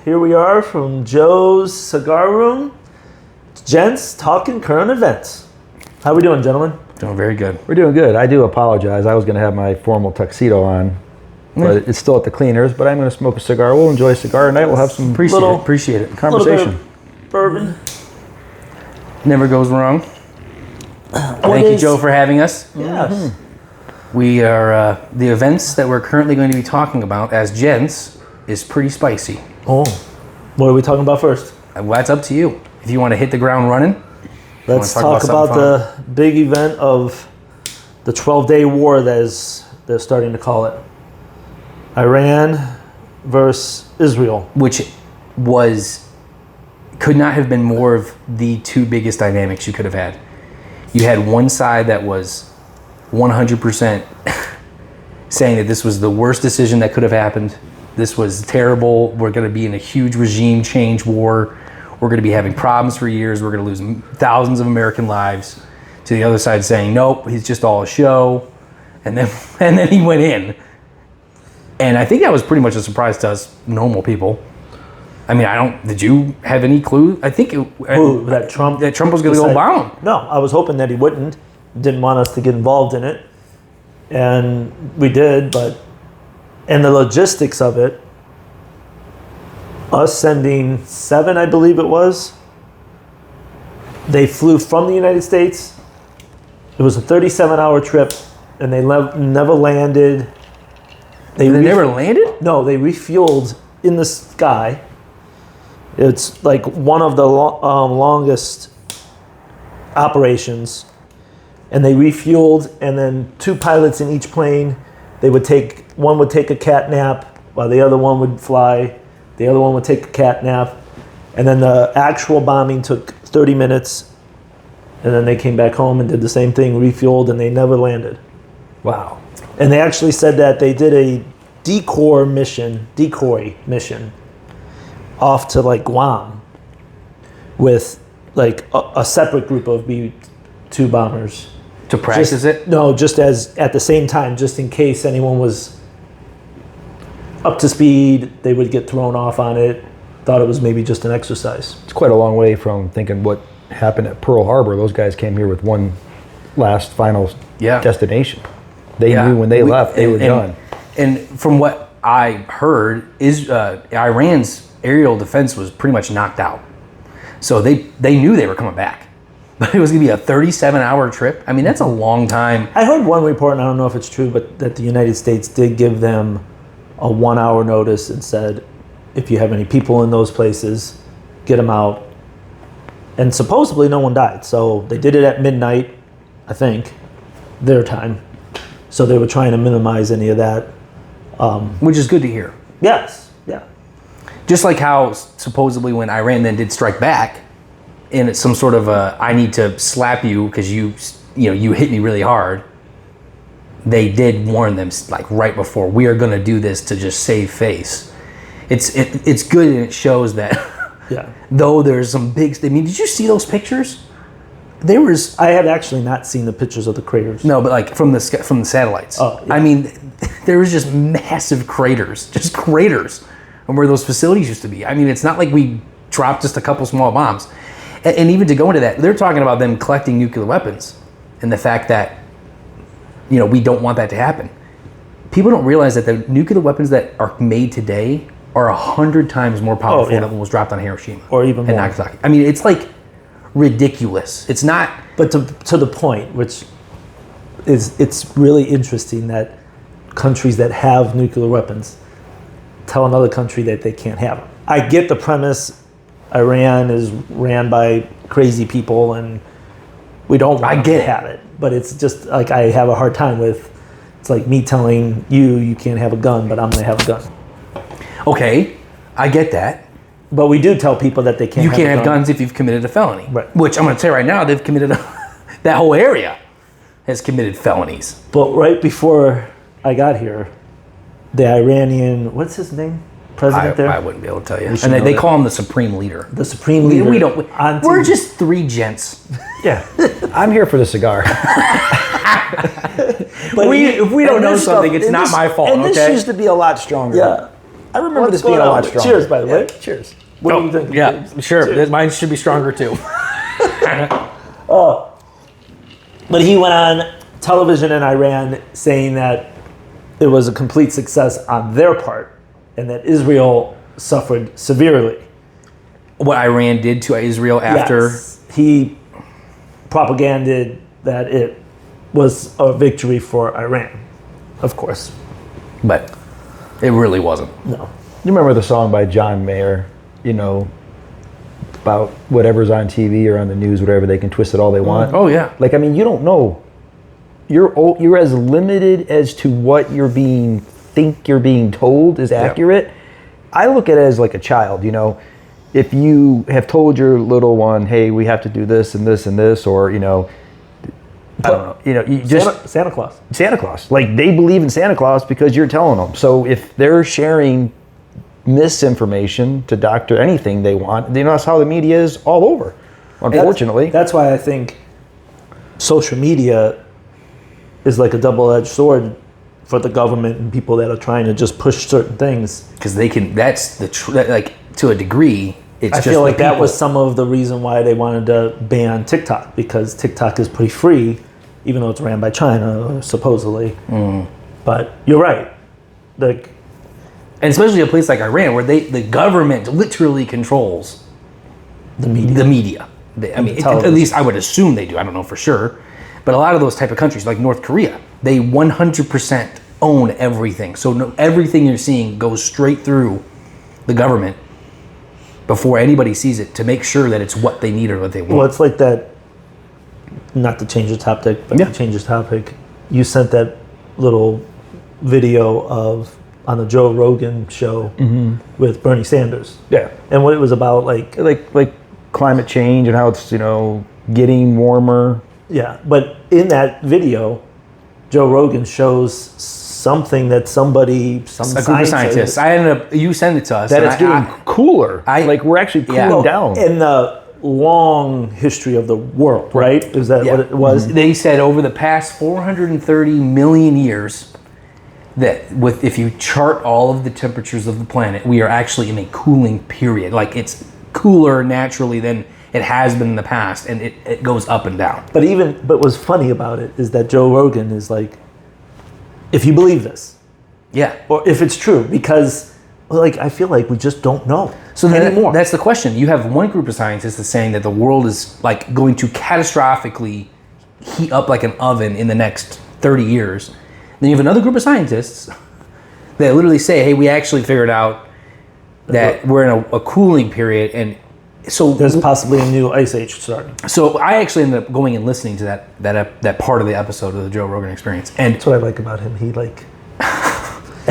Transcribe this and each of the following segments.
Here we are from Joe's Cigar Room. Gents Talking Current Events. How we doing, gentlemen? Doing very good. We're doing good. I do apologize. I was going to have my formal tuxedo on, but it's still at the cleaners. But I'm going to smoke a cigar. We'll enjoy a cigar tonight. We'll have some Appreciate it. conversation. Bourbon. Never goes wrong. Thank you, Joe, for having us. Yes. We are the events that we're currently going to be talking about as gents is pretty spicy. Oh, what are we talking about first? Well, that's up to you. If you want to hit the ground running, Let's talk about the big event of the 12-day war that they're starting to call it. Iran versus Israel. which could not have been more of the two biggest dynamics you could have had. You had one side that was 100% saying that this was the worst decision that could have happened. This was terrible. We're going to be in a huge regime change war. We're going to be having problems for years. We're going to lose thousands of American lives. To the other side saying, nope, he's just all a show. And then he went in. And I think that was pretty much a surprise to us normal people. I mean, did you have any clue? I think that Trump was going to go bomb him. No, I was hoping that he wouldn't. Didn't want us to get involved in it. And we did, and the logistics of it, us sending 7, I believe it was, they flew from the United States. It was a 37-hour trip, and they never landed. They never landed? No, they refueled in the sky. It's like one of the longest operations. And they refueled, and then 2 pilots in each plane. One would take a cat nap while the other one would fly. The other one would take a cat nap. And then the actual bombing took 30 minutes. And then they came back home and did the same thing, refueled, and they never landed. Wow. And they actually said that they did a decoy mission off to like Guam with like a separate group of B-2 bombers. To practice it? No, just as at the same time, just in case anyone was up to speed, they would get thrown off on it. Thought it was maybe just an exercise. It's quite a long way from thinking what happened at Pearl Harbor. Those guys came here with one last final destination. They knew when they left, they were done. And from what I heard, Iran's aerial defense was pretty much knocked out. So they knew they were coming back. But it was going to be a 37-hour trip. I mean, that's a long time. I heard one report, and I don't know if it's true, but that the United States did give them a 1-hour notice and said, if you have any people in those places, get them out. And supposedly no one died. So they did it at midnight, I think, their time. So they were trying to minimize any of that. Which is good to hear. Yes, yeah. Just like how supposedly when Iran then did strike back, and it's some sort of I need to slap you because you hit me really hard. They did warn them like right before, we are going to do this to just save face. It's good, and it shows that though there's some big. I mean, did you see those pictures? I had actually not seen the pictures of the craters. No, but like from the satellites. Oh, yeah. I mean, there was just massive craters, and where those facilities used to be. I mean, it's not like we dropped just a couple small bombs. And even to go into that, they're talking about them collecting nuclear weapons and the fact that, we don't want that to happen. People don't realize that the nuclear weapons that are made today are 100 times more powerful than what was dropped on Hiroshima. Or even more. Nagasaki. I mean, it's like ridiculous. It's not. But to the point, which it's really interesting that countries that have nuclear weapons tell another country that they can't have them. I get the premise. Iran is ran by crazy people, and we don't want to have it. But it's just like I have a hard time with. It's like me telling you can't have a gun, but I'm going to have a gun. Okay, I get that. But we do tell people that they can't. You can't have guns if you've committed a felony. Right. Which I'm going to tell you right now, they've committed that whole area has committed felonies. But right before I got here, the Iranian, what's his name? President there? I wouldn't be able to tell you. And they call him the supreme leader. The supreme leader. We're just 3 gents. Yeah. I'm here for the cigar. But if we don't know something, it's not my fault, and this used to be a lot stronger. Yeah. I remember What's this being going a on? lot stronger. Cheers, by the way. Cheers. What do you think? Yeah, sure. Cheers. Mine should be stronger too. But he went on television in Iran saying that it was a complete success on their part and that Israel suffered severely. What Iran did to Israel after... Yes. He propagandized that it was a victory for Iran, of course. But it really wasn't. No. You remember the song by John Mayer, about whatever's on TV or on the news, whatever, they can twist it all they want? Oh, yeah. Like, I mean, you don't know. You're as limited as to what think you're being told is accurate. Yeah. I look at it as like a child, if you have told your little one, hey, we have to do this and this and this, or, I don't know, you just... Santa Claus. Santa Claus. Like, they believe in Santa Claus because you're telling them. So if they're sharing misinformation to doctor anything they want, that's how the media is all over, unfortunately. That's why I think social media is like a double-edged sword for the government and people that are trying to just push certain things. Because they can, to a degree, it's I feel like that was some of the reason why they wanted to ban TikTok, because TikTok is pretty free, even though it's ran by China, supposedly. But you're right. And especially a place like Iran, where the government literally controls the media. The media. At least I would assume they do. I don't know for sure. But a lot of those type of countries, like North Korea, they 100% own everything. So everything you're seeing goes straight through the government before anybody sees it, to make sure that it's what they need or what they want. Well, it's like that, not to change the topic, but to change the topic, you sent that little video on the Joe Rogan show with Bernie Sanders. Yeah. And what it was about, like climate change and how it's, getting warmer. Yeah. But in that video, Joe Rogan shows something that some a group of scientists. You send it to us. That it's getting cooler. We're actually cooling down. In the long history of the world, right? Is that what it was? They said over the past 430 million years, that if you chart all of the temperatures of the planet, we are actually in a cooling period. Like, it's cooler naturally than it has been in the past, and it goes up and down. But what's funny about it is that Joe Rogan is like, if you believe this, or if it's true, because I feel like we just don't know anymore. That's the question. You have one group of scientists that's saying that the world is going to catastrophically heat up like an oven in the next 30 years. Then you have another group of scientists that literally say, hey, we actually figured out that we're in a cooling period, and so there's possibly a new ice age starting. So I actually ended up going and listening to that part of the episode of the Joe Rogan Experience, and that's what I like about him. He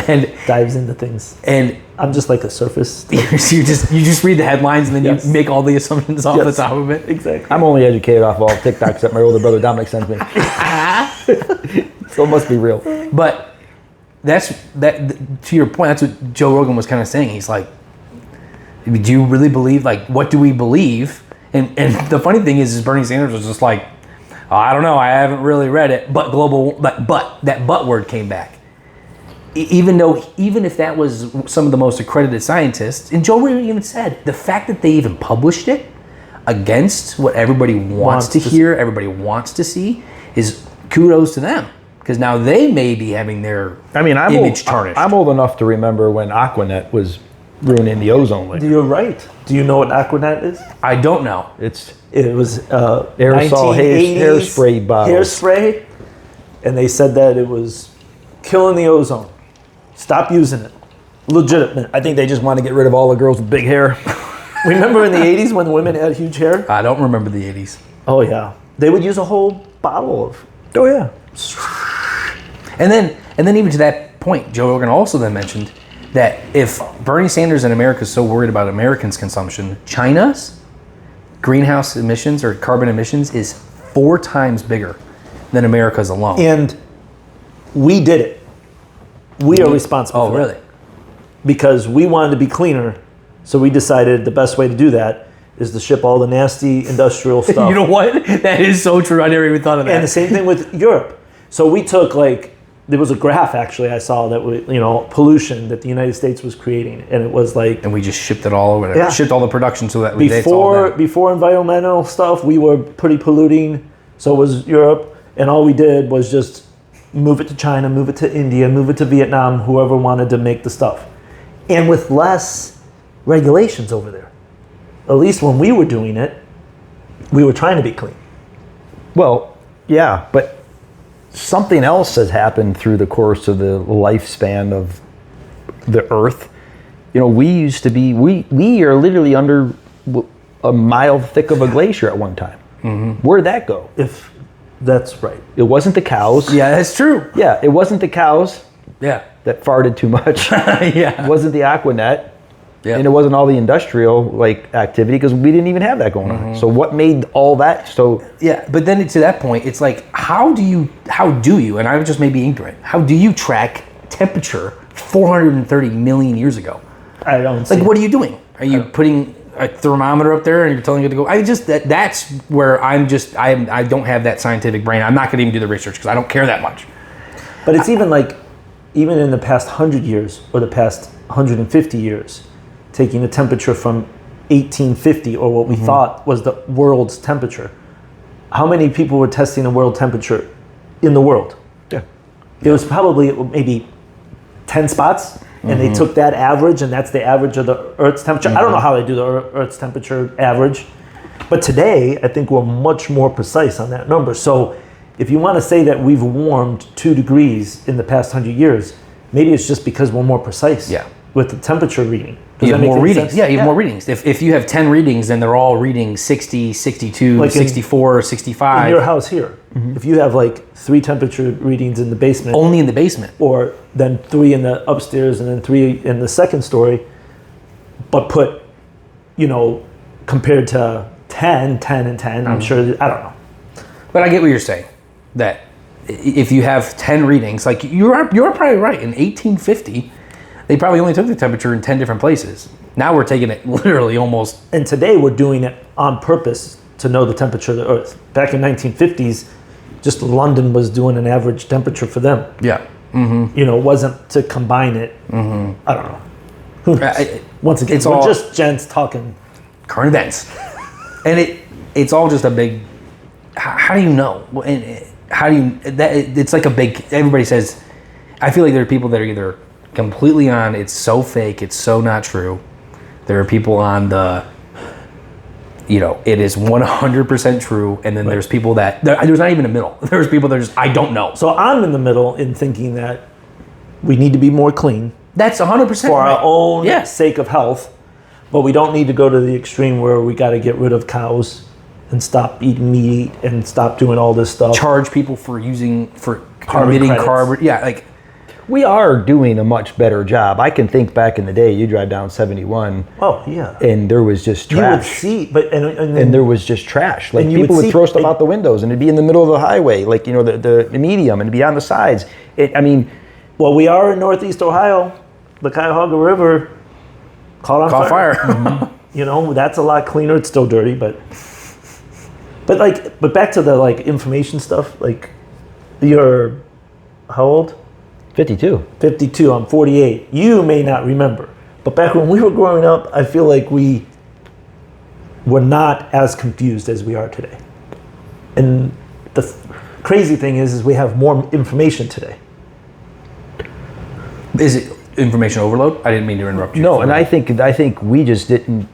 and dives into things, and I'm just like a surface. you just read the headlines and then you make all the assumptions off the top of it. Exactly. I'm only educated off all TikToks that my older brother Dominic sends me, so it must be real. But to your point. That's what Joe Rogan was kind of saying. He's like, do you really believe, what do we believe? And the funny thing is Bernie Sanders was just like, oh, I don't know, I haven't really read it, but that but word came back. Even if that was some of the most accredited scientists, and Joe Rogan even said, the fact that they even published it against what everybody wants to hear, everybody wants to see, is kudos to them. Because now they may be having their image tarnished. I'm old enough to remember when Aquanet was ruining the ozone layer. You're right. Do you know what Aquanet is? I don't know. It was aerosol hairspray bottles. Hairspray, and they said that it was killing the ozone. Stop using it. Legitimate. I think they just want to get rid of all the girls with big hair. Remember in the 80s when women had huge hair? I don't remember the 80s. Oh yeah. They would use a whole bottle of. Oh yeah. And then even to that point, Joe Rogan also then mentioned that if Bernie Sanders and America is so worried about Americans' consumption, China's greenhouse emissions or carbon emissions is 4 times bigger than America's alone. And we did it. We are responsible for really? It. Because we wanted to be cleaner, so we decided the best way to do that is to ship all the nasty industrial stuff. You know what? That is so true. I never even thought of that. And the same thing with Europe. So we took there was a graph actually I saw that pollution that the United States was creating, and it was like, And we just shipped it all over there. Yeah. Shipped all the production so that it's all there. before environmental stuff, we were pretty polluting. So was Europe, and all we did was just move it to China, move it to India, move it to Vietnam, whoever wanted to make the stuff, and with less regulations over there. At least when we were doing it, we were trying to be clean. Well, yeah, but something else has happened through the course of the lifespan of the Earth. We used to be, we are literally under a mile thick of a glacier at one time. Mm-hmm. Where'd that go? If that's right. It wasn't the cows. Yeah, that's true. Yeah, it wasn't the cows Yeah. that farted too much. Yeah. It wasn't the Aquanet. Yeah. And it wasn't all the industrial activity, because we didn't even have that going on. So what made all that so? Yeah, but then to that point, it's like, how do you, and I just may be ignorant, how do you track temperature 430 million years ago? I don't see Like, what are you doing? Are you putting a thermometer up there and you're telling it to go? That's where I don't have that scientific brain. I'm not going to even do the research because I don't care that much. But it's even in the past 100 years or the past 150 years, taking the temperature from 1850, or what we thought was the world's temperature. How many people were testing the world temperature in the world? Yeah. It was probably maybe 10 spots, and they took that average, and that's the average of the Earth's temperature. I don't know how they do the Earth's temperature average, but today I think we're much more precise on that number. So if you want to say that we've warmed 2 degrees in the past 100 years, maybe it's just because we're more precise with the temperature reading. You have more readings. Yeah, you have more readings. If you have 10 readings, then they're all reading 60, 62, 64, 65. In your house here, if you have 3 temperature readings in the basement, Only in the basement. or then 3 in the upstairs and then 3 in the second story, but put, compared to 10, and 10, I'm sure, I don't know. But I get what you're saying. That if you have 10 readings, you're probably right. In 1850, they probably only took the temperature in 10 different places. Now we're taking it literally almost. And today we're doing it on purpose to know the temperature of the Earth. Back in 1950s, just London was doing an average temperature for them. Yeah. It wasn't to combine it. I don't know. Who knows? Once again, we're just gents talking current events. And it's all just a big, how do you know? And how do you, it's like a big, everybody says, I feel like there are people that are either completely on, it's so fake, it's so not true. There are people on the, it is 100% true, and then there's people that, there's not even a middle. There's people that are just, I don't know. So I'm in the middle in thinking that we need to be more clean. That's 100% for our own sake of health, but we don't need to go to the extreme where we got to get rid of cows and stop eating meat and stop doing all this stuff. Charge people for emitting credits. carbon. Yeah, we are doing a much better job. I can think back in the day, you drive down 71. Oh, yeah. And there was just trash. You would see, and there was just trash. And people would throw stuff out the windows, and it'd be in the middle of the highway, the medium, and it'd be on the sides. Well, we are in Northeast Ohio. The Cuyahoga River caught on fire. That's a lot cleaner. It's still dirty, but back to the information stuff. You're how old? 52. 52. I'm 48. You may not remember, but back when we were growing up, I feel like we were not as confused as we are today. And the crazy thing is we have more information today. Is it information overload? I didn't mean to interrupt you. No, and I think we just didn't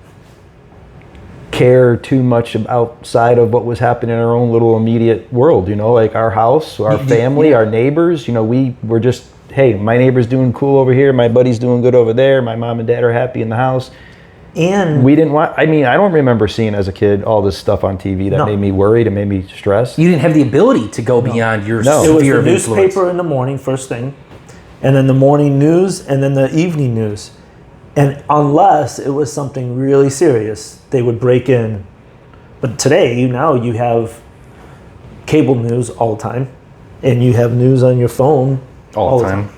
care too much outside of what was happening in our own little immediate world, our house, our family, our neighbors. We were just, hey, my neighbor's doing cool over here, my buddy's doing good over there, my mom and dad are happy in the house. And we didn't want, I don't remember seeing as a kid all this stuff on TV that made me worried and made me stressed. You didn't have the ability to go beyond your sphere of influence. It was the newspaper in the morning, first thing, and then the morning news, and then the evening news. And unless it was something really serious, they would break in. But today, now you have cable news all the time, and you have news on your phone all the time.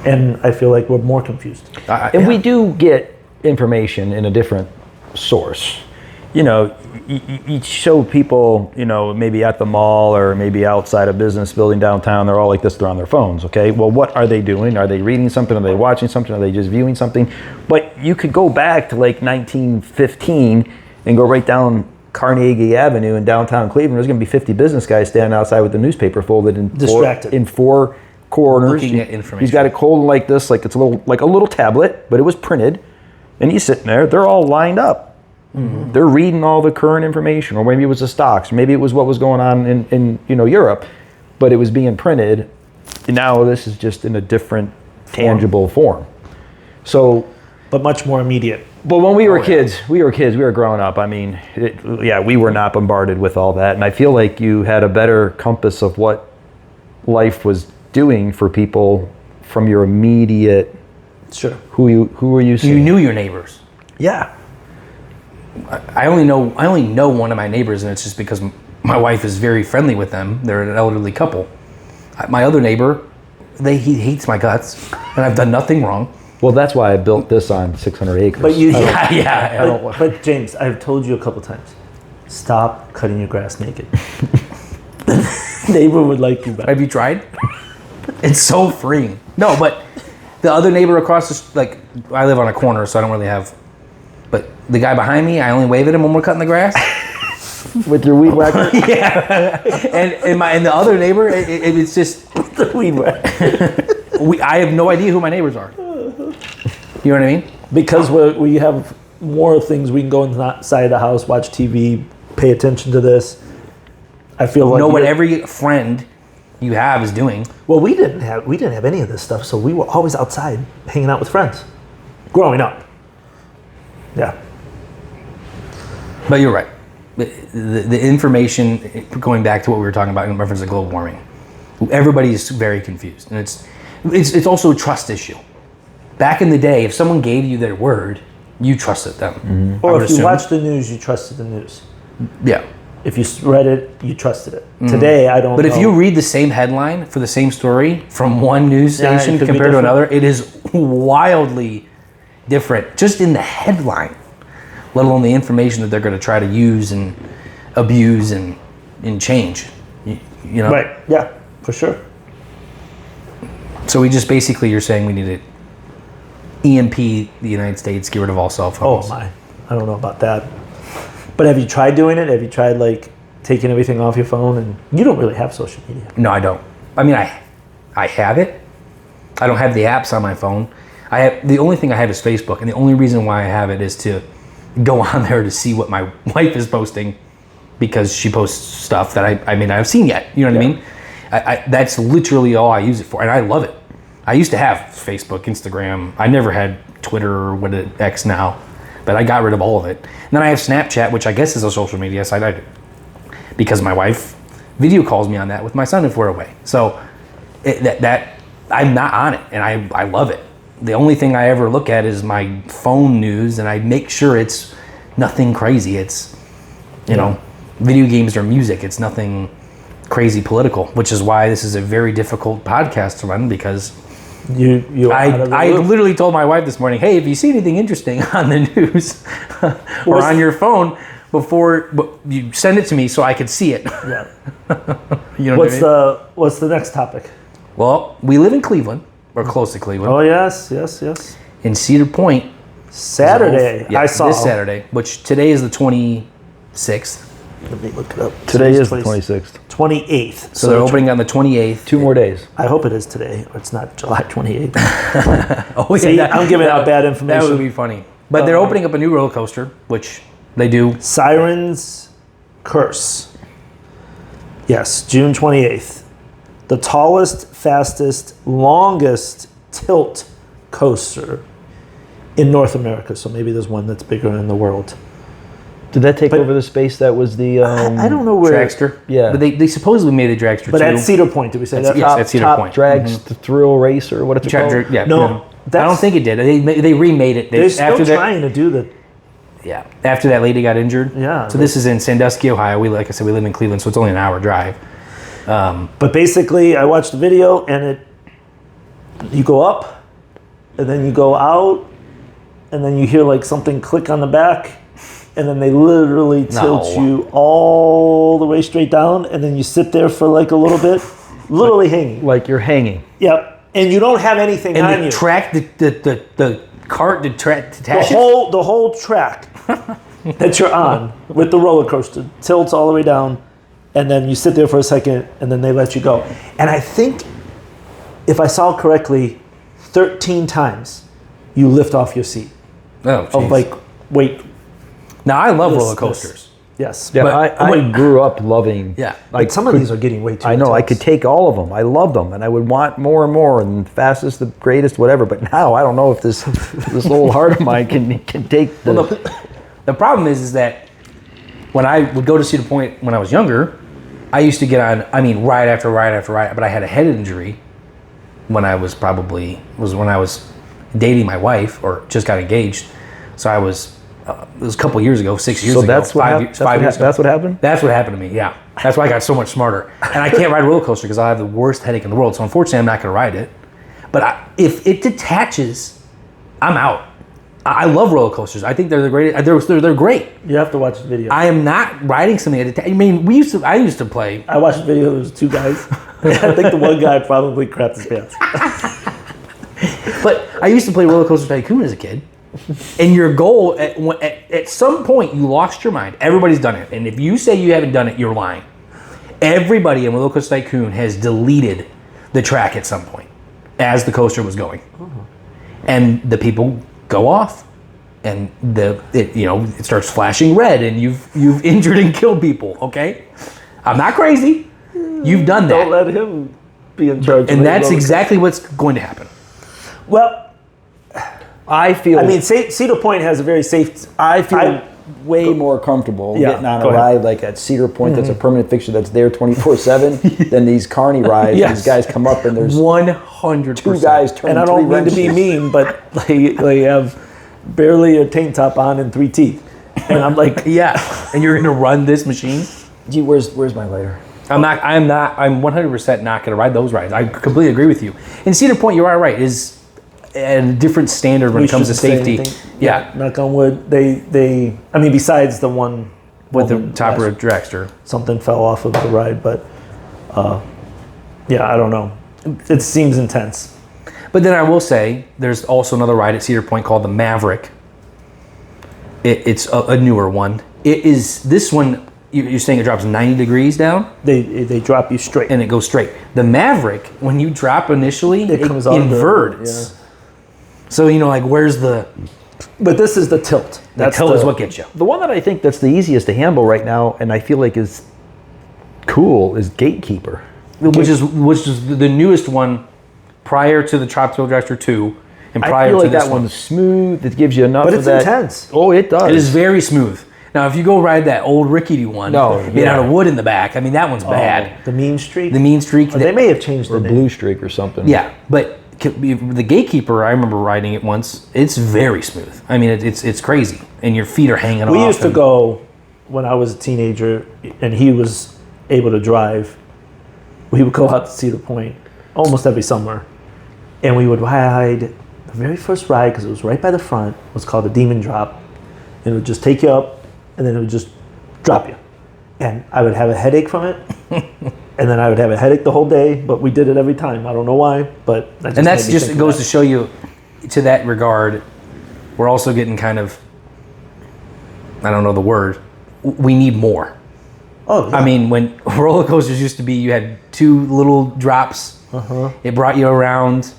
And I feel like we're more confused. And we do get information in a different source. you know, you show people, you know, maybe at the mall or maybe outside a business building downtown, they're all like this, they're on their phones, okay? Well, what are they doing? Are they reading something? Are they watching something? Are they just viewing something? But you could go back to like 1915 and go right down Carnegie Avenue in downtown Cleveland. There's going to be 50 business guys standing outside with the newspaper folded in Distracted. in four corners. Looking at information. He's got it holding like this, like it's a little tablet, but it was printed. And he's sitting there. They're all lined up. Mm-hmm. They're reading all the current information, or maybe it was the stocks, or maybe it was what was going on in Europe, but it was being printed. And now this is just in a different, tangible form. So, but much more immediate. But when we were kids, we were growing up. I mean, we were not bombarded with all that, and I feel like you had a better compass of what life was doing for people from your immediate. Sure. Who were you seeing? You knew your neighbors. Yeah. I only know one of my neighbors, and it's just because my wife is very friendly with them. They're an elderly couple. My other neighbor, he hates my guts, and I've done nothing wrong. Well, that's why I built this on 600 acres. But you, But James, I've told you a couple times, stop cutting your grass naked. Neighbor would like you better. Have you tried? It's so freeing. No, but the other neighbor across like I live on a corner, so I don't really have. But the guy behind me, I only wave at him when we're cutting the grass. With your weed whacker? Yeah. And the other neighbor, it's just The weed whacker. I have no idea who my neighbors are. You know what I mean? Because we have more things we can go inside the house, watch TV, pay attention to this. I feel like know what every friend you have is doing. Well, we didn't have any of this stuff, so we were always outside hanging out with friends, growing up. Yeah. But you're right. The information, going back to what we were talking about in reference to global warming, everybody is very confused, and it's also a trust issue. Back in the day, if someone gave you their word, you trusted them. Mm-hmm. Or if you watched the news, you trusted the news. Yeah. If you read it, you trusted it. Mm-hmm. Today, I don't. But if you read the same headline for the same story from one news station compared to another, it is wildly different, just in the headline, let alone the information that they're going to try to use and abuse and change. You know? Right. Yeah, for sure. So you're saying we need to EMP the United States, get rid of all cell phones. Oh my, I don't know about that. But have you tried doing it? Have you tried like taking everything off your phone? And you don't really have social media. No, I don't. I mean, I have it. I don't have the apps on my phone. The only thing I have is Facebook, and the only reason why I have it is to go on there to see what my wife is posting, because she posts stuff that I may not have seen yet. You know what I mean? That's literally all I use it for, and I love it. I used to have Facebook, Instagram. I never had Twitter or what it X now, but I got rid of all of it. And then I have Snapchat, which I guess is a social media site, because my wife video calls me on that with my son if we're away. So that I'm not on it, and I love it. The only thing I ever look at is my phone news, and I make sure it's nothing crazy. It's, you know, video games or music. It's nothing crazy political, which is why this is a very difficult podcast to run, because I literally told my wife this morning, hey, if you see anything interesting on the news or on your phone, you send it to me so I could see it. Yeah. You know what's the next topic? Well, we live in Cleveland, or close to Cleveland. Oh, yes. In Cedar Point. Saturday. I saw. This Saturday, which today is the 26th. Let me look it up. Today is the 26th. 28th. So they're opening on the 28th. 2 more days. I hope it is today, or it's not July 28th. Oh, yeah. See, I'm giving out bad information. That would be funny. But they're opening up a new roller coaster, which they do. Siren's Curse. Yes, June 28th. The tallest, fastest, longest tilt coaster in North America. So maybe there's one that's bigger in the world. Did that take over the space that was the... I don't know where... Dragster? Yeah. But they supposedly made the Dragster, but at Cedar Point, did we say that? Yes, at Cedar top Point. Drags Thrill Racer, what it's called? Yeah. No. I don't think it did. They remade it. They're still trying to do the... Yeah. After that lady got injured. Yeah. So this is in Sandusky, Ohio. Like I said, we live in Cleveland, so it's only an hour drive. But basically, I watched the video, and you go up, and then you go out, and then you hear like something click on the back, and then they literally tilt you all the way straight down, and then you sit there for like a little bit, literally hanging. Like you're hanging. Yep. And you don't have anything And on the you. track, the cart detaches. The whole track that you're on with the roller coaster tilts all the way down, and then you sit there for a second, and then they let you go. And I think, if I saw correctly, 13 times you lift off your seat. Oh, Of jeez. like, wait. Now I love roller coasters. Yes. Yeah, But I grew up loving. Yeah. Like some of these are getting way too I know. I intense. could take all of them. I loved them, and I would want more and more, and fastest, the greatest, whatever. But now I don't know if this little heart of mine can take the. Well, the problem is that when I would go to Cedar Point when I was younger, I used to get on, ride after ride after ride, but I had a head injury when I was when I was dating my wife or just got engaged. So it was a couple years ago, 6 years So ago. that's what five years ago. That's what happened. That's what happened to me, yeah. That's why I got so much smarter. And I can't ride a roller coaster because I have the worst headache in the world. So unfortunately, I'm not going to ride it. But if it detaches, I'm out. I love roller coasters. I think they're the greatest. They're great. You have to watch the video. I am not riding something that I used to play. I watched the video. There was two guys. I think the one guy probably crapped his pants. But I used to play Roller Coaster Tycoon as a kid. And your goal, at some point, you lost your mind. Everybody's done it. And if you say you haven't done it, you're lying. Everybody in Roller Coaster Tycoon has deleted the track at some point as the coaster was going. And the people go off. And it starts flashing red, and you've injured and killed people. Okay, I'm not crazy. You've done that. Don't let him be in charge. And that's exactly what's going to happen. Well, I feel. I mean, Cedar Point has a very safe. I feel way more comfortable Yeah, getting on a go ahead. ride like at Cedar Point that's a permanent fixture that's there 24/7 than these carny rides. Yes. These guys come up and there's 100%. two guys turning And I three don't mean to be wrenches. mean, but they have barely a tank top on and 3 teeth, and I'm like, Yeah, and you're going to run this machine? Gee, where's my lighter? I'm 100% not going to ride those rides. I completely agree with you. In Cedar Point, you are right. Is at a different standard when we it comes to shouldn't say safety. anything. Yeah, Knock on wood. They. I mean, besides the one with the woman top last- rope dragster. something fell off of the ride, but yeah, I don't know. It seems intense. But then I will say, there's also another ride at Cedar Point called the Maverick. It's a newer one. It is this one. You're saying it drops 90 degrees down They drop you straight. and it goes straight. The Maverick, when you drop initially, it comes out of the- inverts. So where's the But this is the tilt. the tilt is what gets you. The one that I think that's the easiest to handle right now, and I feel like is cool, is Gatekeeper. Which is the newest one prior to the Chop Tail Dragster 2 and I prior feel to like this that one. one's smooth. It gives you enough But of it's that. intense. Oh, it does. It is very smooth. Now, if you go ride that old rickety one No, made yeah. out of wood in the back, that one's bad. The mean streak. The mean streak. They may have changed or the name. Blue Streak or something. Yeah, but the Gatekeeper, I remember riding it once. It's very smooth. It's crazy, and your feet are hanging off. We used to and- go when I was a teenager, and he was able to drive. We would go out to Cedar Point almost every summer, and we would ride. The very first ride, because it was right by the front, was called the Demon Drop, and it would just take you up, and then it would just drop you, and I would have a headache from it, and then I would have a headache the whole day. But we did it every time. I don't know why, but that And that's made me just think it of goes that. to show you, to that regard, we're also getting kind of, I don't know the word, we need more. Oh, yeah. I mean, when roller coasters used to be, you had 2 little drops. It brought you around.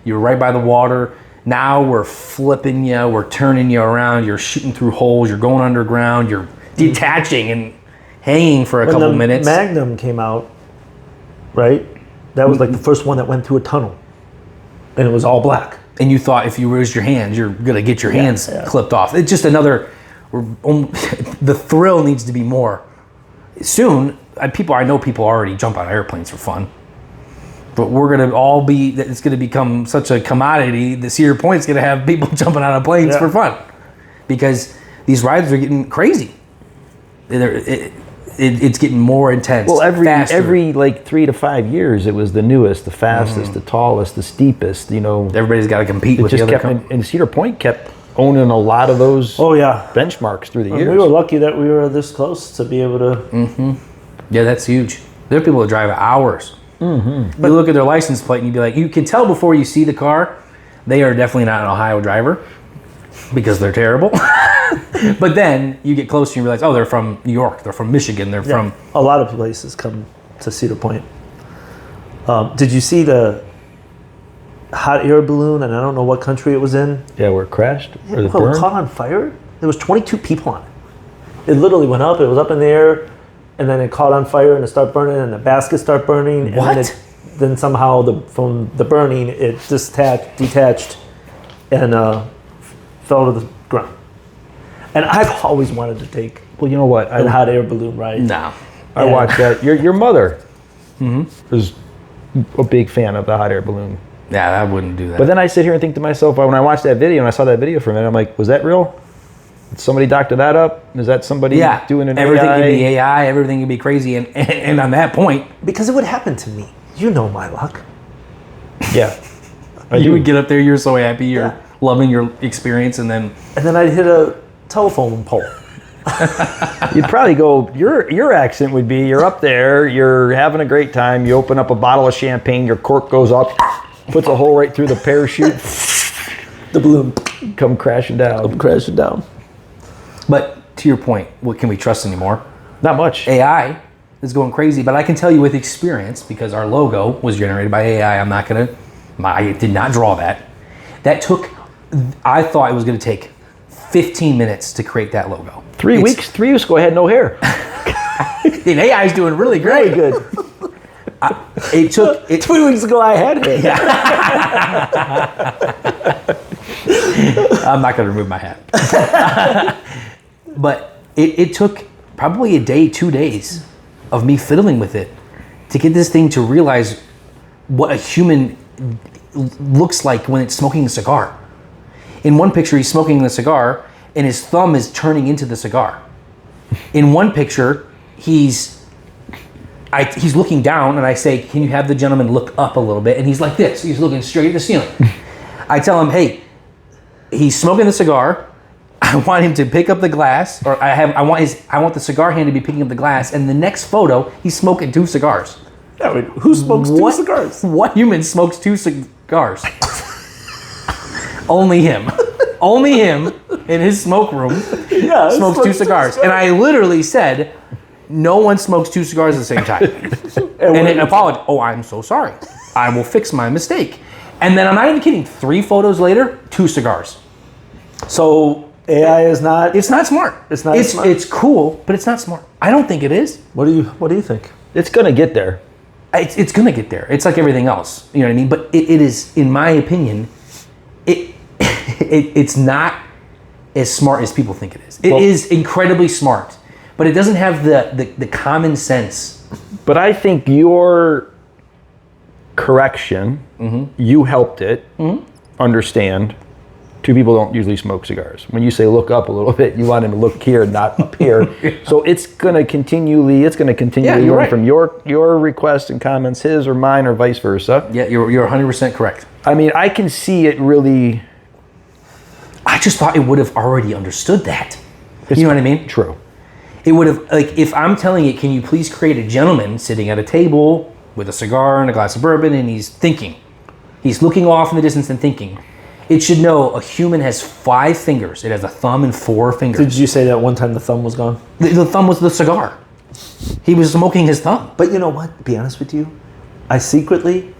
You were right by the water. Now we're flipping you. We're turning you around. You're shooting through holes. You're going underground. You're detaching and hanging for a when couple the minutes. Magnum came out, right? That was like the first one that went through a tunnel, and it was all black. And you thought if you raised your hands, you're going to get your hands yeah. clipped off. It's just another, the thrill needs to be more. Soon, I know people already jump out of airplanes for fun. But we're going to all be, it's going to become such a commodity. The Cedar Point's going to have people jumping out of planes Yeah. for fun. Because these rides are getting crazy. It's getting more intense. Well, faster. every like 3 to 5 years, it was the newest, the fastest, the tallest, the steepest. Everybody's got to compete It with the just other kept, and Cedar Point kept owning a lot of those Oh yeah. benchmarks through the And years. we were lucky that we were this close to be able to. Yeah, that's huge. There are people that drive hours. Mm-hmm. But you look at their license plate and you'd be like, you can tell before you see the car, they are definitely not an Ohio driver because they're terrible. But then you get closer and you realize, oh, they're from New York, they're from Michigan, they're from... A lot of places come to Cedar Point. Did you see the hot air balloon, and I don't know what country it was in? Yeah, where it crashed? Or the It burn? caught on fire? There was 22 people on it. It literally went up, it was up in the air, and then it caught on fire and it started burning, and the baskets start burning. And What? Then somehow from the burning, it detached, and fell to the ground. And I've always wanted to take Well, you know what? a hot air balloon ride. No. I watched that. Your mother was a big fan of the hot air balloon. Yeah, I wouldn't do that. But then I sit here and think to myself, when I watched that video and I saw that video from it, I'm like, was that real? Did somebody doctor that up? Is that somebody doing an everything AI? could be AI, everything could be crazy. And on that point, Because it would happen to me. You know my luck. Yeah. you would get up there, you're so happy, you're Yeah. loving your experience, and then... And then I'd hit a telephone pole. You'd probably go, your accent would be, you're up there, you're having a great time, you open up a bottle of champagne, your cork goes up, puts a hole right through the parachute, The balloon come crashing down. crashing down. But to your point, what can we trust anymore? Not much. AI is going crazy, but I can tell you with experience, because our logo was generated by AI, I did not draw that. I thought it was going to take 15 minutes to create that logo. 3 weeks ago, I had no hair. And AI is doing really great. Very good. It took... 2 weeks ago, I had it. I'm not going to remove my hat. But it took probably a day, 2 days of me fiddling with it to get this thing to realize what a human looks like when it's smoking a cigar. In one picture, he's smoking the cigar and his thumb is turning into the cigar. In one picture, he's looking down and I say, can you have the gentleman look up a little bit? And he's like this, he's looking straight at the ceiling. I tell him, hey, he's smoking the cigar. I want him to pick up the glass, or I want the cigar hand to be picking up the glass. And the next photo, he's smoking 2 cigars. Yeah, wait, who smokes 2 cigars? What human smokes 2 cigars? Only him. Only him in his smoke room smokes 2 cigars. And I literally said, no one smokes 2 cigars at the same time. and it apologized. Oh, I'm so sorry. I will fix my mistake. And then I'm not even kidding. 3 photos later, 2 cigars. So AI is not. It's not smart. It's not smart? It's cool, but it's not smart. I don't think it is. What do you think? It's going to get there. It's going to get there. It's like everything else. You know what I mean? But it is, in my opinion, it's not as smart as people think it is. It is incredibly smart, but it doesn't have the common sense. But I think your correction, you helped it understand. 2 people don't usually smoke cigars. When you say look up a little bit, you want him to look here, not up here. So it's going to continually learn right. from your requests and comments, his or mine, or vice versa. Yeah, you're 100% correct. I mean, I can see it really. I just thought it would have already understood that. You know what I mean? True. It would have, like, if I'm telling it, can you please create a gentleman sitting at a table with a cigar and a glass of bourbon, and he's thinking. He's looking off in the distance and thinking. It should know a human has 5 fingers. It has a thumb and 4 fingers. Did you say that one time the thumb was gone? The thumb was the cigar. He was smoking his thumb. But you know what? To be honest with you, I secretly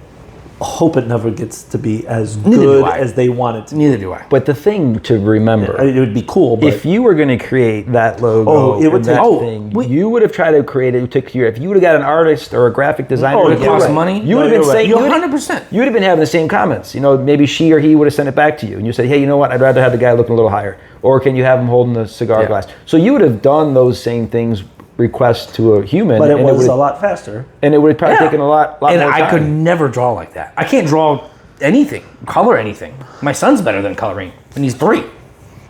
hope it never gets to be as Neither do good I. as they want it to. Neither do I. But the thing to remember, It would be cool, but if you were going to create that logo, Oh, it would and take- that oh, thing, wait. you would have tried to create it. It took you. If you would have got an artist or a graphic designer, Oh, to it do costs money? You would have No, been you're saying, right. You're you would- 100%. You would have been having the same comments. You know, maybe she or he would have sent it back to you, and you said, "Hey, you know what? I'd rather have the guy looking a little higher." Or can you have him holding the cigar Yeah. glass? So you would have done those same things, requests to a human, but it and was would a have, lot faster. and it would have probably Yeah. taken a lot And more time. I could never draw like that. I can't draw anything, color anything. My son's better than coloring, and he's 3.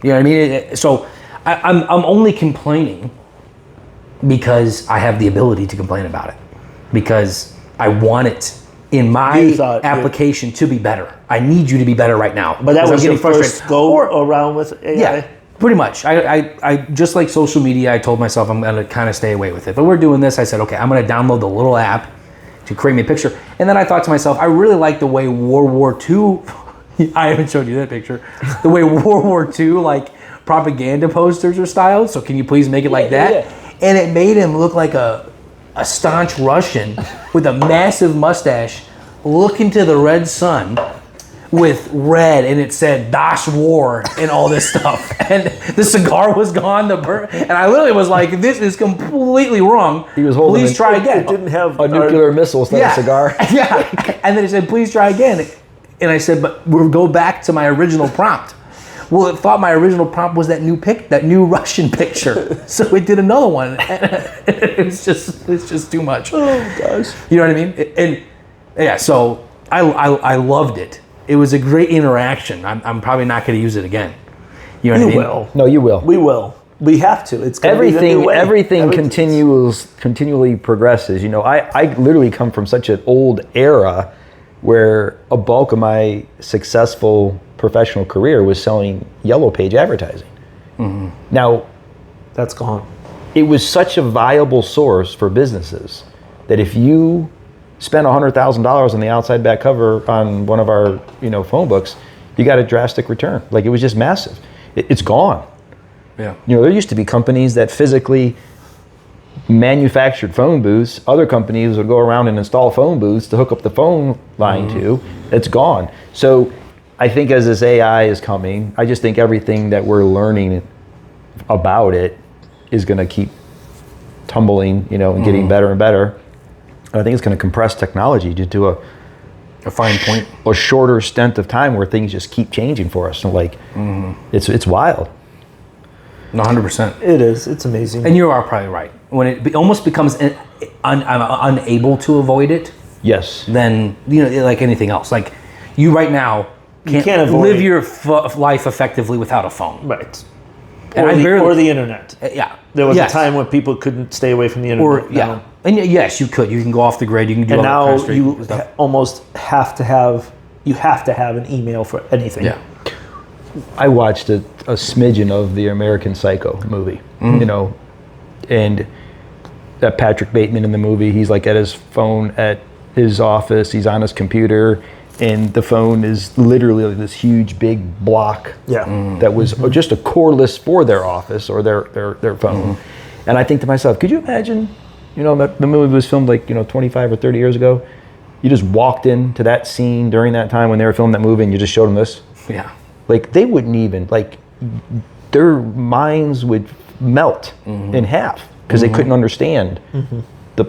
You know what I mean? So I'm only complaining because I have the ability to complain about it, because I want it in my You thought, application to be better. I need you to be better right now. But that because was your first go around with AI? Yeah, pretty much. I just like social media, I told myself I'm going to kind of stay away with it. But we're doing this. I said, okay, I'm going to download the little app to create me a picture. And then I thought to myself, I really like the way World War II, I haven't showed you that picture, the way World War II, like, propaganda posters are styled. So can you please make it like that? Yeah. And it made him look like a staunch Russian with a massive mustache looking to the red sun with red, and it said "Das War" and all this stuff. And the cigar was gone. And I literally was like, "This is completely wrong. He was holding Please try again." It didn't have A nuclear missile instead of a cigar. Yeah. And then it said, "Please try again." And I said, "But we'll go back to my original prompt." Well, it thought my original prompt was that new Russian picture, so it did another one. It's just too much. Oh gosh. You know what I mean? And yeah, so I loved it. It was a great interaction. I'm probably not going to use it again. You know what I mean? Will. No, you will. We will. We have to. It's gonna be the new way. Everything continually progresses. You know, I literally come from such an old era where a bulk of my successful professional career was selling yellow page advertising. Mm-hmm. Now, that's gone. It was such a viable source for businesses that if you spent $100,000 on the outside back cover on one of our, phone books, you got a drastic return. Like, it was just massive. It's gone. Yeah. There used to be companies that physically manufactured phone booths. Other companies would go around and install phone booths to hook up the phone line to. It's gone. So I think as this AI is coming, I just think everything that we're learning about it is going to keep tumbling, and getting better and better. And I think it's going to compress technology to a fine point, a shorter stint of time where things just keep changing for us. And it's wild. 100%. It is. It's amazing. And you are probably right. When it almost becomes unable to avoid it, yes. Then like anything else, like you right now can't live your life effectively without a phone. Right. And or the internet. Yeah. There was a time when people couldn't stay away from the internet. And yes, you could. You can go off the grid. You can do. And all now you almost have to have. You have to have an email for anything. Yeah. I watched a smidgen of the American Psycho movie. And that Patrick Bateman in the movie, he's like at his phone at his office. He's on his computer, and the phone is literally like this huge big block. Yeah. That was just a core list for their office or their phone. And I think to myself, could you imagine? The movie was filmed 25 or 30 years ago. You just walked into that scene during that time when they were filming that movie, and you just showed them this. Yeah. Like, they wouldn't even, their minds would melt in half because they couldn't understand the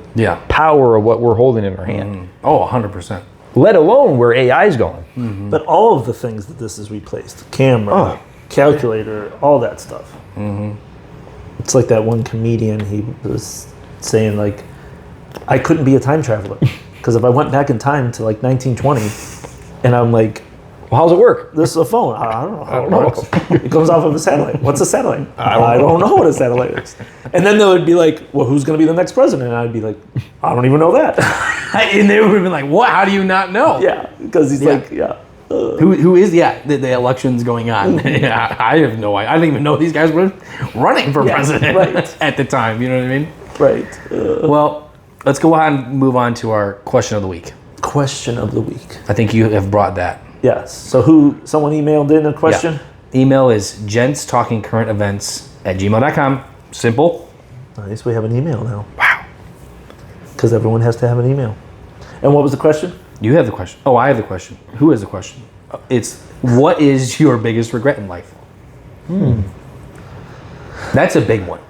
power of what we're holding in our hand. Oh, 100%. Let alone where AI is going. But all of the things that this has replaced, camera, calculator, all that stuff. It's like that one comedian, he was saying, I couldn't be a time traveler because if I went back in time to 1920 and I'm like, well, how's it work? This is a phone. I don't know how it works. It comes off of a satellite. What's a satellite? I don't know what a satellite is. And then they would be like, well, who's going to be the next president? And I'd be like, I don't even know that. And they would have been like, what? How do you not know? Yeah, because he's Who is, the election's going on. I have no idea. I didn't even know these guys were running for president at the time. You know what I mean? Right. Well, let's go ahead and move on to our question of the week. Question of the week. I think you have brought that. Yes. So someone emailed in a question? Yeah. Email is gentstalkingcurrentevents@gmail.com. Simple. Nice. We have an email now. Wow. Because everyone has to have an email. And what was the question? You have the question. Oh, I have the question. Who has the question? It's, what is your biggest regret in life? That's a big one.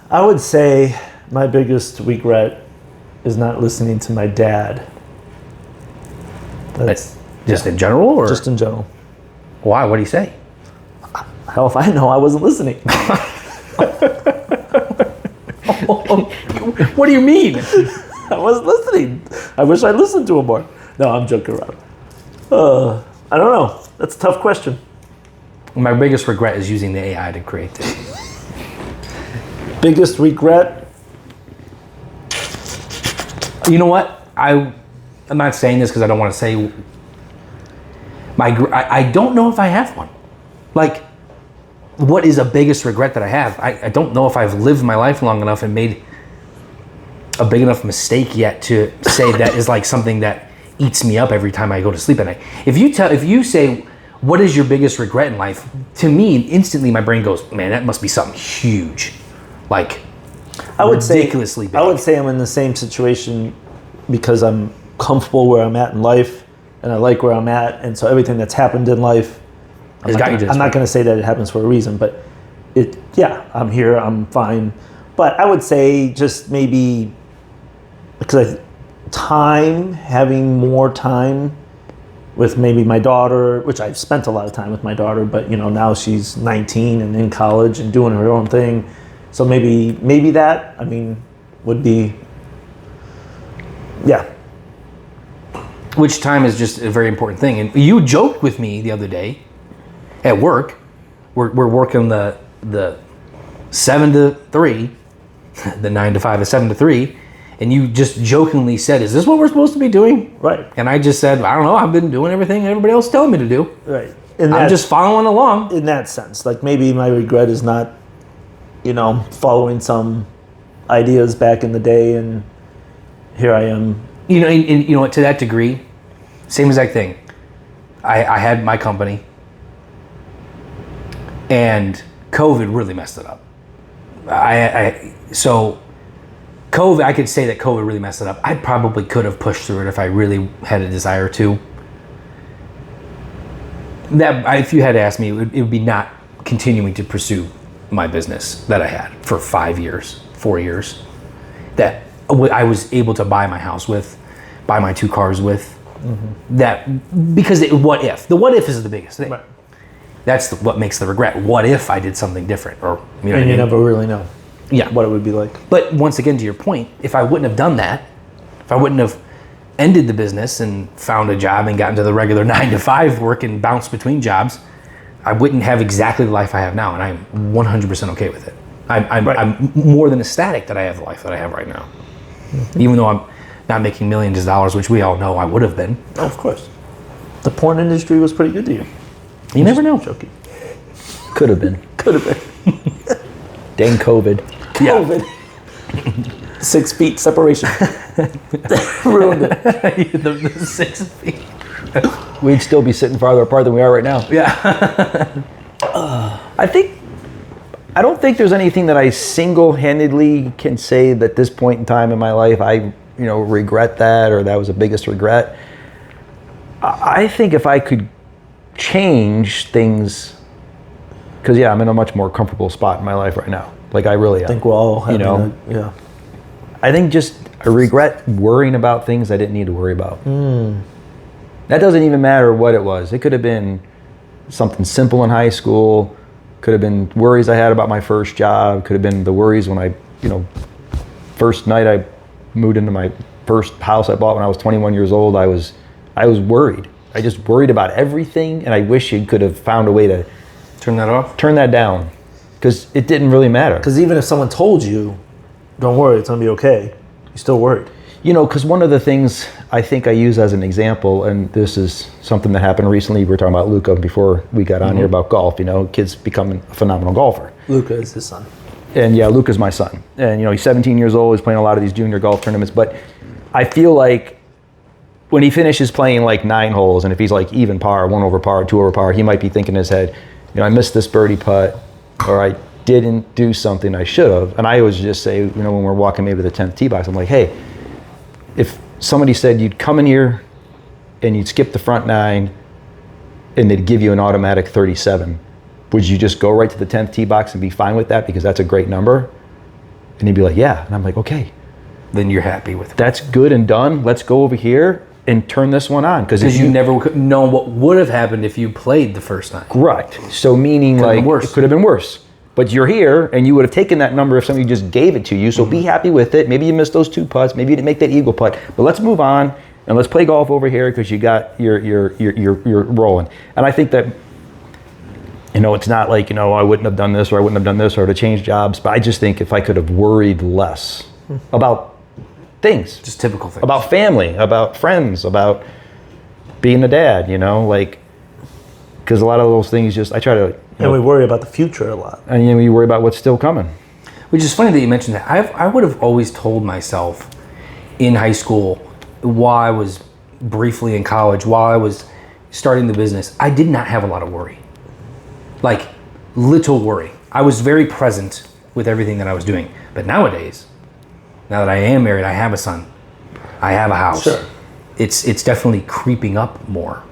I would say my biggest regret is not listening to my dad. That's just in general, or just in general. Why? What did he say? Hell if I know. I wasn't listening. What do you mean? I wasn't listening. I wish I listened to him more. No, I'm joking around. I don't know. That's a tough question. My biggest regret is using the AI to create this. Biggest regret? You know what? I'm not saying this because I don't want to say I don't know if I have one. Like, what is the biggest regret that I have? I don't know if I've lived my life long enough and made a big enough mistake yet to say that is like something that eats me up every time I go to sleep at night. If you say, what is your biggest regret in life? To me, instantly my brain goes, man, that must be something huge. Like, ridiculously big. I would say I'm in the same situation because I'm comfortable where I'm at in life and I like where I'm at. And so everything that's happened in life, I'm not going to say that it happens for a reason, but I'm here, I'm fine. But I would say just maybe because having more time with maybe my daughter, which I've spent a lot of time with my daughter, but now she's 19 and in college and doing her own thing. So maybe that, would be, yeah. Which time is just a very important thing. And you joked with me the other day at work. We're working the 7 to 3, the 9 to 5, the 7 to 3. And you just jokingly said, is this what we're supposed to be doing? Right. And I just said, I don't know. I've been doing everything everybody else is telling me to do. Right. I'm just following along. In that sense, like maybe my regret is not, following some ideas back in the day, and here I am. To that degree, same exact thing. I had my company, and COVID really messed it up. So COVID, I could say that COVID really messed it up. I probably could have pushed through it if I really had a desire to. If you had asked me, it would be not continuing to pursue my business that I had for 5 years, 4 years, that I was able to buy my house with, buy my 2 cars with. Mm-hmm. That because what if? The what if is the biggest thing. Right. That's what makes the regret. What if I did something different? Or you never really know. Yeah, what it would be like. But once again, to your point, if I wouldn't have done that, if I wouldn't have ended the business and found a job and got into the regular 9 to 5 work and bounced between jobs, I wouldn't have exactly the life I have now, and I'm 100% okay with it. I'm more than ecstatic that I have the life that I have right now, even though I'm not making millions of dollars, which we all know I would have been. Oh, of course. The porn industry was pretty good to you. You never know. Joking. Could have been. Dang COVID. COVID. 6 feet separation. Ruined it. the 6 feet. We'd still be sitting farther apart than we are right now. Yeah. I don't think there's anything that I single-handedly can say that this point in time in my life I regret that, or that was the biggest regret. I think if I could change things, because I'm in a much more comfortable spot in my life right now. Like I really am. I think we'll all have yeah. I think I regret worrying about things I didn't need to worry about. That doesn't even matter what it was. It could have been something simple in high school, could have been worries I had about my first job, could have been the worries when I, first night I moved into my first house I bought when I was 21 years old. I was worried. I just worried about everything, and I wish you could have found a way to turn that down, because it didn't really matter. Because even if someone told you, don't worry, it's going to be okay, you're still worried. Because one of the things I think I use as an example, and this is something that happened recently, we were talking about Luca before we got on here about golf, kids becoming a phenomenal golfer. Luca is his son. And Luca's my son. And he's 17 years old, he's playing a lot of these junior golf tournaments, but I feel like when he finishes playing like 9 holes, and if he's like even par, 1 over par, 2 over par, he might be thinking in his head, I missed this birdie putt, or I didn't do something I should have. And I always just say, when we're walking maybe to the 10th tee box, I'm like, hey, if somebody said you'd come in here and you'd skip the front 9 and they'd give you an automatic 37, would you just go right to the 10th tee box and be fine with that because that's a great number? And he'd be like, yeah. And I'm like, okay. Then you're happy with it. That's good and done. Let's go over here and turn this one on. Because you never could know what would have happened if you played the first 9. Correct. So meaning it could have been worse. But you're here, and you would have taken that number if somebody just gave it to you. So be happy with it. Maybe you missed those 2 putts. Maybe you didn't make that eagle putt. But let's move on and let's play golf over here because you got you're rolling. And I think that it's not like I wouldn't have done this or I wouldn't have done this or to change jobs. But I just think if I could have worried less about things. Just typical things. About family, about friends, about being a dad, you know, like, because a lot of those things just, I try to, and we worry about the future a lot. and you know, you worry about what's still coming. Which is funny that you mentioned that. I would have always told myself in high school, while I was briefly in college, while I was starting the business, I did not have a lot of worry. Like, little worry. I was very present with everything that I was doing. But nowadays, now that I am married, I have a son, I have a house. Sure. It's definitely creeping up more.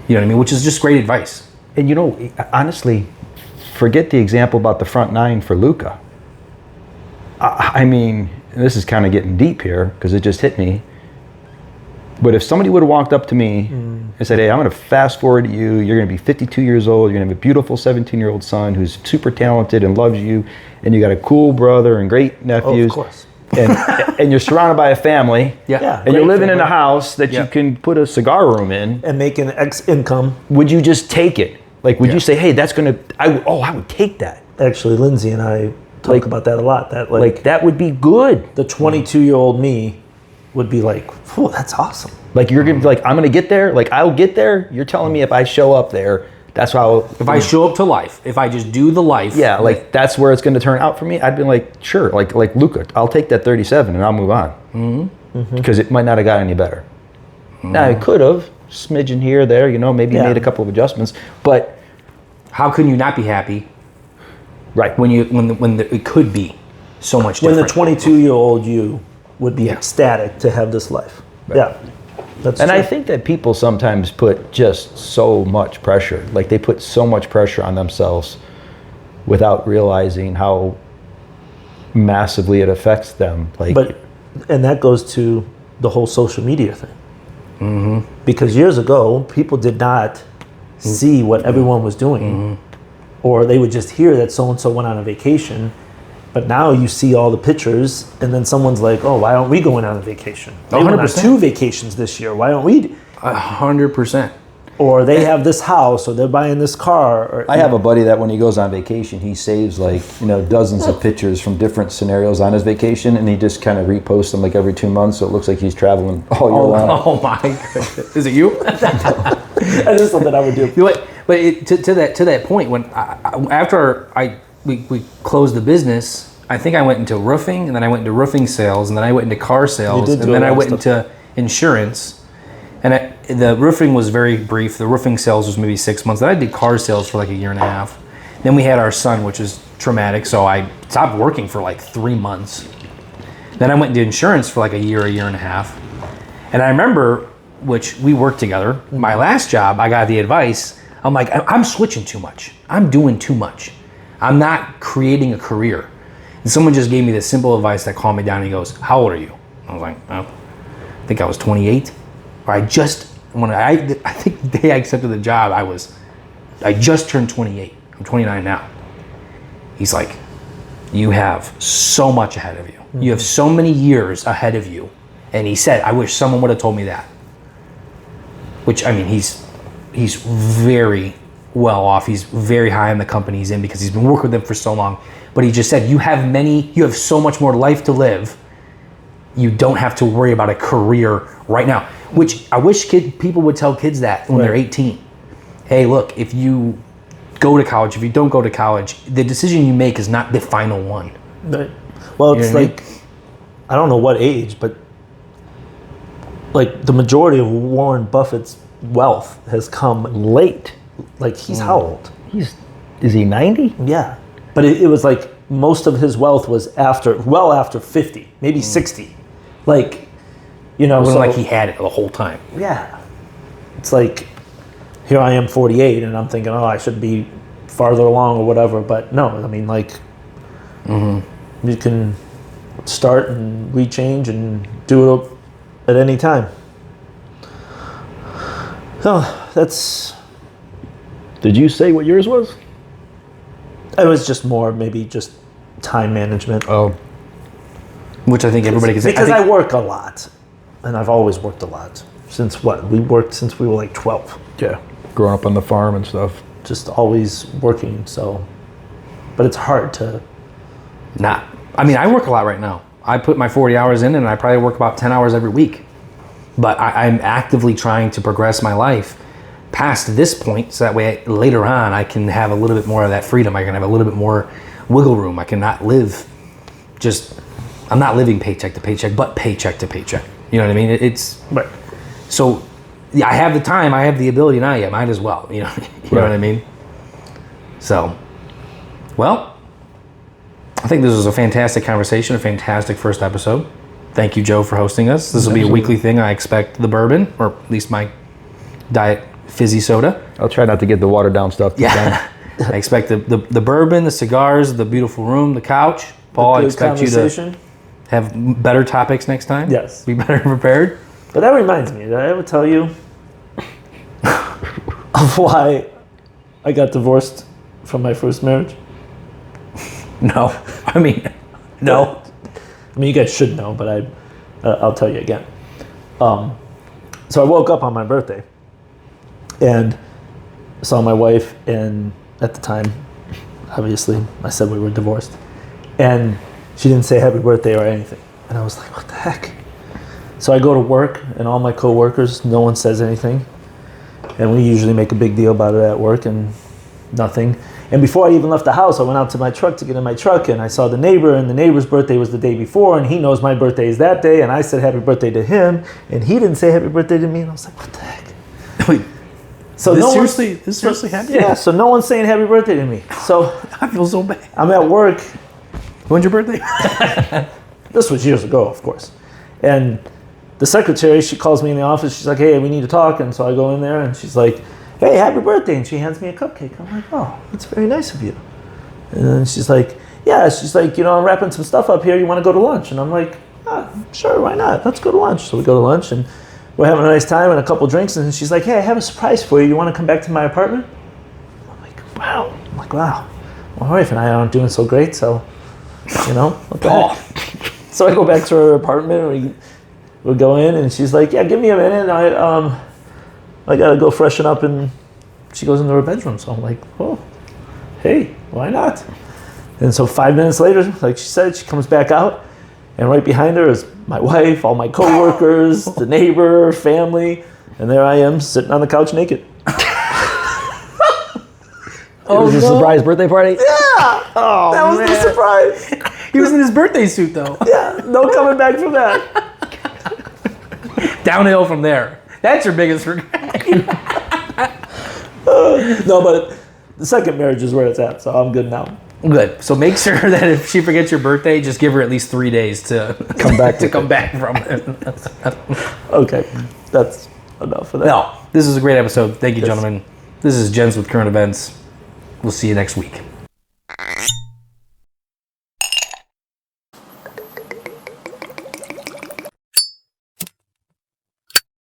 You know what I mean? Which is just great advice. And you know, honestly, forget the example about the front nine for Luca. I mean, this is kind of getting deep here because it just hit me. But if somebody would have walked up to me and said, hey, I'm going to fast forward to you. You're going to be 52 years old. You're going to have a beautiful 17-year-old son who's super talented and loves you. And you got a cool brother and great nephews. Oh, of course. And you're surrounded by a family. Yeah. And you're living in family. a house that you can put a cigar room in. And making X income. Would you just take it? Like, would you say, hey, that's going to, I would take that. Actually, Lindsay and I talk about that a lot. That Like, that would be good. the 22-year-old me would be like, "Whoa, that's awesome." Like, you're going to be like, I'm going to get there. Like, I'll get there. You're telling me if I show up there, that's how. If I show up to life, if I just do the life. Yeah, like, that's where it's going to turn out for me. I'd be like, sure. Like Luca, I'll take that 37 and I'll move on. Because it might not have got any better. Now, it could have. Smidgen here, there, you know, maybe made a couple of adjustments. But. How can you not be happy? Right. When it could be so much When different. the 22-year-old you would be ecstatic to have this life. Right. Yeah. That's And true. I think that people sometimes put just so much pressure. Like, they put so much pressure on themselves without realizing how massively it affects them. Like, and that goes to the whole social media thing. Because years ago, people did not see what everyone was doing. Or they would just hear that so-and-so went on a vacation. But now you see all the pictures, and then someone's like, oh, why aren't we going on a vacation? They went on 100%. 2 vacations this year. Why aren't we? 100%. Or they have this house, or they're buying this car. Or, I have a buddy that when he goes on vacation, he saves like, you know, dozens of pictures from different scenarios on his vacation, and he just kind of reposts them like every 2 months, so it looks like he's traveling all year long. Oh my goodness. Is it you? That is something I would do. You know what? But to that point, when after we closed the business, I think I went into roofing, and then I went into roofing sales, and then I went into car sales, did and do a then I lot of went stuff. into insurance. And the roofing was very brief. The roofing sales was maybe 6 months. Then I did car sales for like a year and a half. Then we had our son, which was traumatic, so I stopped working for like 3 months. Then I went into insurance for like a year and a half. And I remember, which we worked together, my last job, I got the advice. I'm like, I'm switching too much. I'm doing too much. I'm not creating a career. And someone just gave me this simple advice that calmed me down. He goes, how old are you? I was like, oh, I think I was 28. Or I think the day I accepted the job, I just turned 28. I'm 29 now. He's like, you have so much ahead of you. Mm-hmm. You have so many years ahead of you. And he said, I wish someone would have told me that. Which, I mean, he's very well off. He's very high in the company he's in because he's been working with them for so long. But he just said, you have so much more life to live. You don't have to worry about a career right now. Which I wish people would tell kids that when they're 18. Hey, look, if you go to college, if you don't go to college, the decision you make is not the final one. Right. Well, it's You know what I like, I don't know what age, but like the majority of Warren Buffett's wealth has come late. Like, he's how old? Is he 90? Yeah. But it was like most of his wealth was after 50, maybe 60. Like, you know, It wasn't so, like he had it the whole time. yeah. It's like, here I am 48 and I'm thinking, oh, I should be farther along or whatever. But no, I mean, like, you can start and rechange and do it at any time. Oh, that's... Did you say what yours was? It was just more maybe just time management. Oh. Which I think everybody can say. Because I work a lot. And I've always worked a lot. Since what? We worked since we were like 12. Yeah. Growing up on the farm and stuff. Just always working, so... But it's hard to... I mean, I work a lot right now. I put my 40 hours in and I probably work about 10 hours every week. But I'm actively trying to progress my life past this point so that way later on I can have a little bit more of that freedom. I can have a little bit more wiggle room. I cannot live I'm not living paycheck to paycheck, but paycheck to paycheck. You know what I mean? It's Right. so yeah, I have the time, I have the ability now. Yeah, might as well. You know what I mean? So, well, I think this was a fantastic conversation, a fantastic first episode. Thank you, Joe, for hosting us. This will be a weekly thing. I expect the bourbon, or at least my diet fizzy soda. I'll try not to get the watered down stuff. Yeah. I expect the bourbon, the cigars, the beautiful room, the couch. Paul, I expect you to have better topics next time. Yes. Be better prepared. But that reminds me, did I ever tell you of why I got divorced from my first marriage? No. I mean, no. I mean, you guys should know, but I'll tell you again. So I woke up on my birthday and saw my wife, and at the time, obviously, I said we were divorced. And she didn't say happy birthday or anything. And I was like, what the heck? So I go to work, and all my coworkers, no one says anything. And we usually make a big deal about it at work, and nothing. And before I even left the house, I went out to my truck to get in my truck, and I saw the neighbor, and the neighbor's birthday was the day before, and he knows my birthday is that day, and I said happy birthday to him, and he didn't say happy birthday to me, and I was like, what the heck? Wait, So this seriously happened? Yeah, so no one's saying happy birthday to me. So I feel so bad. I'm at work. When's your birthday? This was years ago, of course. And the secretary, she calls me in the office. She's like, hey, we need to talk. And so I go in there, and she's like, hey, happy birthday. And she hands me a cupcake. I'm like, oh, that's very nice of you. And then she's like, I'm wrapping some stuff up here. You want to go to lunch? And I'm like, sure, why not? Let's go to lunch. So we go to lunch, and we're having a nice time and a couple drinks. And she's like, hey, I have a surprise for you. You want to come back to my apartment? I'm like, wow. My wife and I aren't doing so great, so, what the heck? So I go back to her apartment, and we go in, and she's like, yeah, give me a minute. I got to go freshen up, and she goes into her bedroom. So I'm like, oh, hey, why not? And so 5 minutes later, like she said, she comes back out, and right behind her is my wife, all my coworkers, the neighbor, family, and there I am sitting on the couch naked. It was a surprise birthday party? Yeah! Oh, that was the surprise. He was in his birthday suit, though. Yeah, no coming back from that. Downhill from there. That's your biggest regret. No, but the second marriage is where it's at, so I'm good now. Good. So make sure that if she forgets your birthday, just give her at least 3 days to come back from it. Okay, that's enough of that. No, this is a great episode. Thank you, gentlemen. This is Gents with Current Events. We'll see you next week.